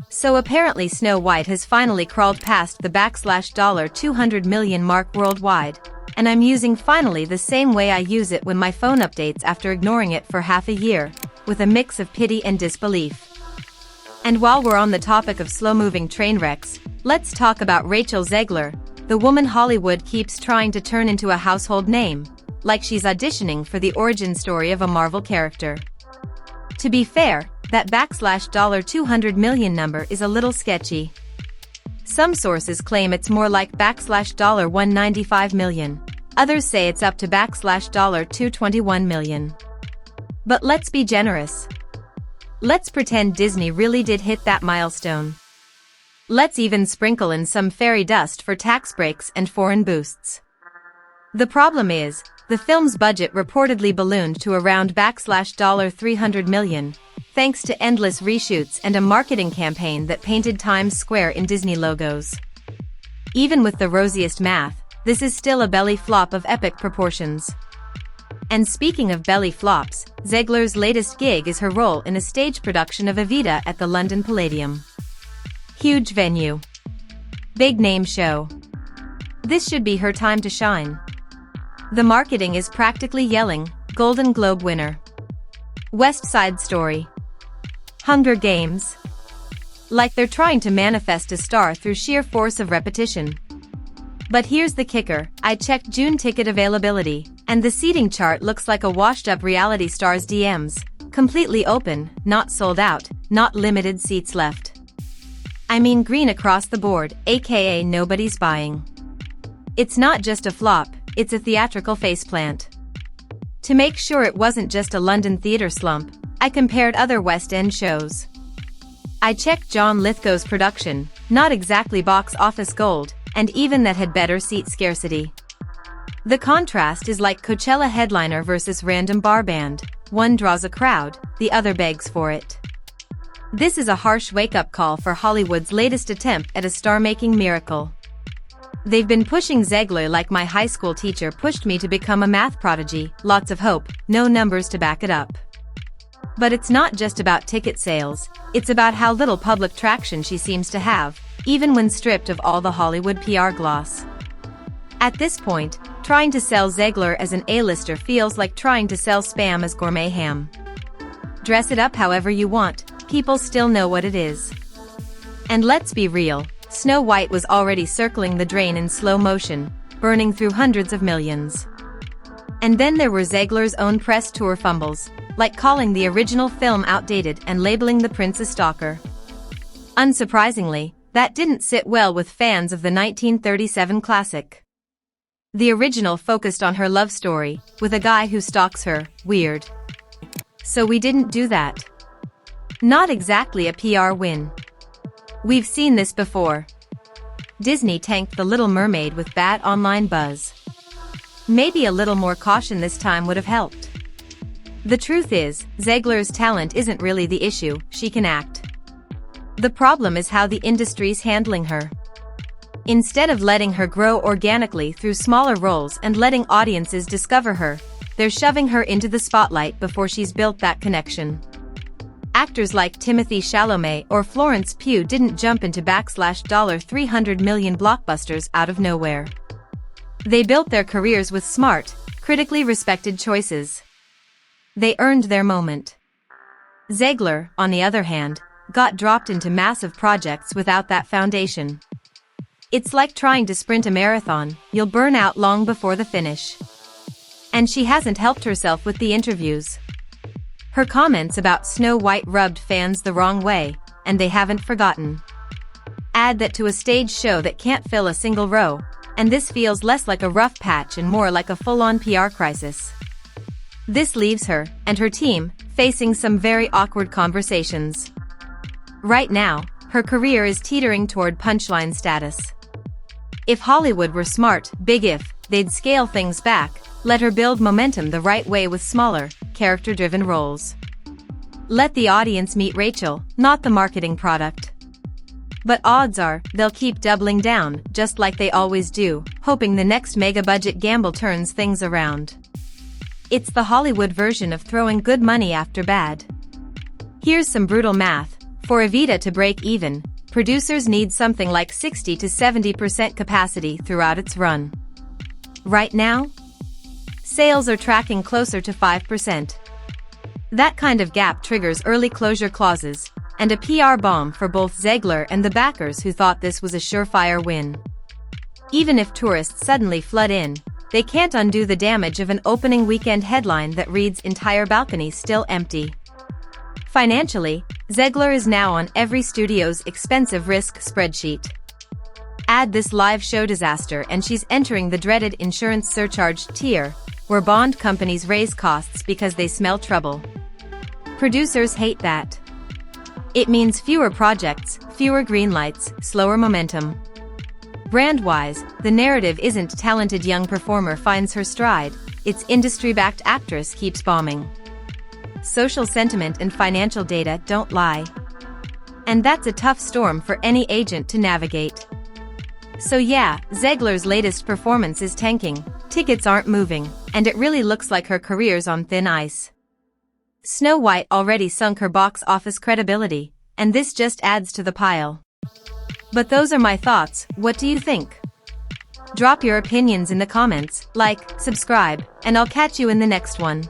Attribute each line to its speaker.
Speaker 1: So apparently Snow White has finally crawled past the $200 million mark worldwide, and I'm using finally the same way I use it when my phone updates after ignoring it for half a year, with a mix of pity and disbelief. And while we're on the topic of slow-moving train wrecks, let's talk about Rachel Zegler, the woman Hollywood keeps trying to turn into a household name, like she's auditioning for the origin story of a Marvel character. To be fair, that $200 million number is a little sketchy. Some sources claim it's more like $195 million. Others say it's up to $221 million. But let's be generous. Let's pretend Disney really did hit that milestone. Let's even sprinkle in some fairy dust for tax breaks and foreign boosts. The problem is, the film's budget reportedly ballooned to around $300 million, thanks to endless reshoots and a marketing campaign that painted Times Square in Disney logos. Even with the rosiest math, this is still a belly flop of epic proportions. And speaking of belly flops, Zegler's latest gig is her role in a stage production of Evita at the London Palladium. Huge venue. Big name show. This should be her time to shine. The marketing is practically yelling, Golden Globe winner. West Side Story. Hunger Games. Like they're trying to manifest a star through sheer force of repetition. But here's the kicker, I checked June ticket availability, and the seating chart looks like a washed-up reality star's DMs, completely open, not sold out, not limited seats left. I mean green across the board, aka nobody's buying. It's not just a flop, it's a theatrical faceplant. To make sure it wasn't just a London theater slump, I compared other West End shows. I checked John Lithgow's production, not exactly box office gold, and even that had better seat scarcity. The contrast is like Coachella headliner versus random bar band, one draws a crowd, the other begs for it. This is a harsh wake-up call for Hollywood's latest attempt at a star-making miracle. They've been pushing Zegler like my high school teacher pushed me to become a math prodigy, lots of hope, no numbers to back it up. But it's not just about ticket sales, it's about how little public traction she seems to have, even when stripped of all the Hollywood PR gloss. At this point, trying to sell Zegler as an A-lister feels like trying to sell Spam as gourmet ham. Dress it up however you want, people still know what it is. And let's be real, Snow White was already circling the drain in slow motion, burning through hundreds of millions. And then there were Zegler's own press tour fumbles, like calling the original film outdated and labeling the prince a stalker. Unsurprisingly, that didn't sit well with fans of the 1937 classic. The original focused on her love story, with a guy who stalks her, weird. So we didn't do that. Not exactly a PR win. We've seen this before. Disney tanked The Little Mermaid with bad online buzz. Maybe a little more caution this time would have helped. The truth is, Zegler's talent isn't really the issue, she can act. The problem is how the industry's handling her. Instead of letting her grow organically through smaller roles and letting audiences discover her, they're shoving her into the spotlight before she's built that connection. Actors like Timothée Chalamet or Florence Pugh didn't jump into $300 million blockbusters out of nowhere. They built their careers with smart, critically respected choices. They earned their moment. Zegler, on the other hand, got dropped into massive projects without that foundation. It's like trying to sprint a marathon, you'll burn out long before the finish. And she hasn't helped herself with the interviews. Her comments about Snow White rubbed fans the wrong way, and they haven't forgotten. Add that to a stage show that can't fill a single row, and this feels less like a rough patch and more like a full-on PR crisis. This leaves her, and her team, facing some very awkward conversations. Right now, her career is teetering toward punchline status. If Hollywood were smart, big if, they'd scale things back, let her build momentum the right way with smaller, character-driven roles. Let the audience meet Rachel, not the marketing product. But odds are, they'll keep doubling down, just like they always do, hoping the next mega-budget gamble turns things around. It's the Hollywood version of throwing good money after bad. Here's some brutal math. For Evita to break even, producers need something like 60 to 70% capacity throughout its run. Right now, sales are tracking closer to 5%. That kind of gap triggers early closure clauses, and a PR bomb for both Zegler and the backers who thought this was a surefire win. Even if tourists suddenly flood in, they can't undo the damage of an opening weekend headline that reads "Entire balcony still empty." Financially, Zegler is now on every studio's expensive risk spreadsheet. Add this live show disaster and she's entering the dreaded insurance surcharge tier, where bond companies raise costs because they smell trouble. Producers hate that. It means fewer projects, fewer greenlights, slower momentum. Brand-wise, the narrative isn't talented young performer finds her stride, it's industry-backed actress keeps bombing. Social sentiment and financial data don't lie. And that's a tough storm for any agent to navigate. So yeah, Zegler's latest performance is tanking, tickets aren't moving, and it really looks like her career's on thin ice. Snow White already sunk her box office credibility, and this just adds to the pile. But those are my thoughts, what do you think? Drop your opinions in the comments, like, subscribe, and I'll catch you in the next one.